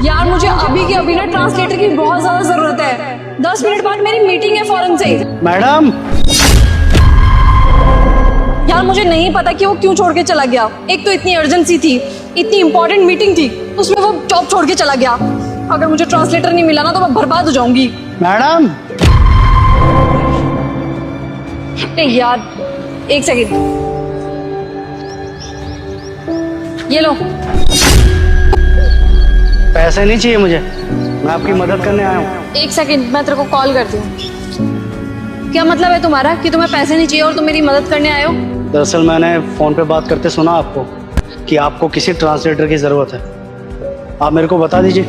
यार मुझे अभी के अभी ना ट्रांसलेटर की बहुत ज्यादा जरूरत है। 10 मिनट बाद मेरी मीटिंग है फौरन से। मैडम, यार मुझे नहीं पता कि वो क्यों छोड़ के चला गया। एक तो इतनी अर्जेंसी थी, इतनी इंपॉर्टेंट मीटिंग थी, उसमें वो जॉब छोड़ के चला गया। अगर मुझे ट्रांसलेटर नहीं मिला ना तो मैं बर्बाद हो जाऊंगी। मैडम, यार एक सेकंड, ये लो। पैसे नहीं चाहिए मुझे, मैं आपकी मदद करने आया हूँ। एक सेकंड, मैं तेरे को कॉल करती हूँ। क्या मतलब है तुम्हारा कि तुम्हें पैसे नहीं चाहिए और तुम मेरी मदद करने आए हो? दरअसल मैंने फोन पे बात करते सुना आपको कि आपको किसी ट्रांसलेटर की जरूरत है। आप मेरे को बता दीजिए,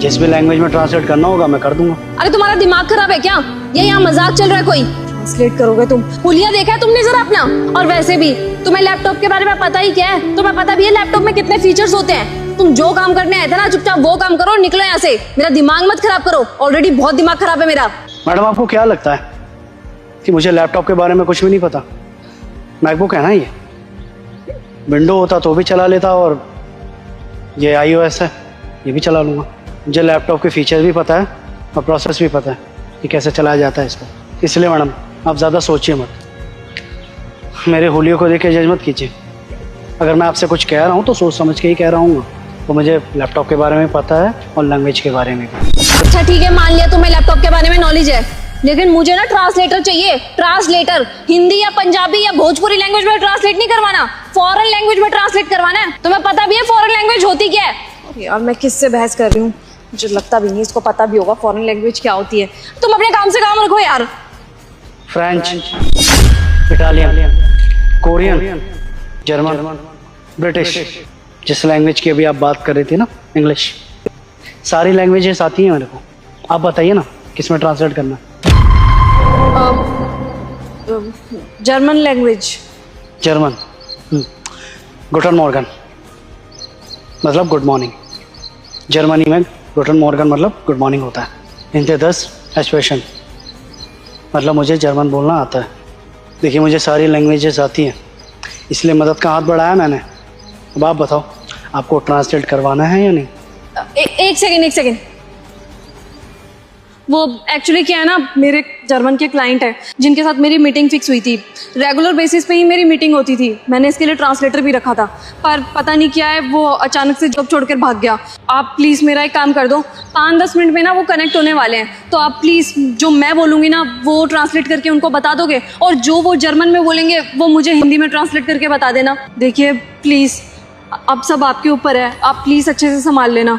जिस भी लैंग्वेज में ट्रांसलेट करना होगा मैं कर दूंगा। अरे तुम्हारा दिमाग खराब है क्या? ये यहाँ मजाक चल रहा है कोई? ट्रांसलेट करोगे तुम? हुलिया देखा है तुमने जरा अपना? और वैसे भी तुम्हें लैपटॉप के बारे में पता ही क्या है? तुम्हें पता भी है लैपटॉप में कितने फीचर्स होते हैं? तुम जो काम करने आए थे ना, चुपचाप वो काम करो और निकलो यहाँ से। मेरा दिमाग मत खराब करो, ऑलरेडी बहुत दिमाग खराब है मेरा। मैडम, आपको क्या लगता है कि मुझे लैपटॉप के बारे में कुछ भी नहीं पता? मैकबुक है ना, ये विंडो होता तो भी चला लेता, और ये iOS है, ये भी चला लूँगा। मुझे लैपटॉप के फीचर्स भी पता है और प्रोसेस भी पता है कि कैसे चलाया जाता है इसको। इसलिए मैडम, आप ज़्यादा सोचिए मत, मेरे हुलियों को देख के जज मत कीजिए। अगर मैं आपसे कुछ कह रहा हूँ तो सोच समझ के ही कह रहा हूँ। तो मुझे लैपटॉप के बारे में पता है और लैंग्वेज के बारे में भी। अच्छा ठीक है, मान लिया तुम्हें लैपटॉप के बारे में नॉलेज है, लेकिन मुझे ना ट्रांसलेटर चाहिए। ट्रांसलेटर हिंदी या पंजाबी या भोजपुरी लैंग्वेज में ट्रांसलेट नहीं करवाना, फॉरेन लैंग्वेज में ट्रांसलेट करवाना है। तुम्हें पता भी है फॉरेन लैंग्वेज होती क्या है? यार मैं किससे बहस कर रही हूँ, मुझे लगता भी नहीं इसको पता भी होगा फॉरेन लैंग्वेज क्या होती है। तुम अपने काम से काम रखो यार। French, Italian, Korean, German, British, जिस लैंग्वेज की अभी आप बात कर रही थी ना, इंग्लिश, सारी लैंग्वेजेस आती हैं मेरे को। आप बताइए ना किस में ट्रांसलेट करना है? German language. जर्मन, गुटन मॉर्गन मतलब गुड मॉर्निंग। जर्मनी में गुटन मॉर्गन मतलब गुड मॉर्निंग होता है। इनते 10 एक्सप्रेशन, मतलब मुझे जर्मन बोलना आता है। देखिए, मुझे सारी लैंग्वेजेस आती हैं, इसलिए मदद का हाथ बढ़ाया मैंने। अब आप बताओ, आपको ट्रांसलेट करवाना है या नहीं? एक सेकंड, वो एक्चुअली क्या है ना, मेरे जर्मन के क्लाइंट है जिनके साथ मेरी मीटिंग फिक्स हुई थी। रेगुलर बेसिस पे ही मेरी मीटिंग होती थी। मैंने इसके लिए ट्रांसलेटर भी रखा था, पर पता नहीं क्या है, वो अचानक से जॉब छोड़कर भाग गया। आप प्लीज़ मेरा एक काम कर दो, 5-10 मिनट में ना वो कनेक्ट होने वाले हैं, तो आप प्लीज़ जो मैं बोलूँगी ना वो ट्रांसलेट करके उनको बता दोगे, और जो वो जर्मन में बोलेंगे वो मुझे हिंदी में ट्रांसलेट करके बता देना। देखिए प्लीज़, अब सब आपके ऊपर है, आप प्लीज़ अच्छे से संभाल लेना।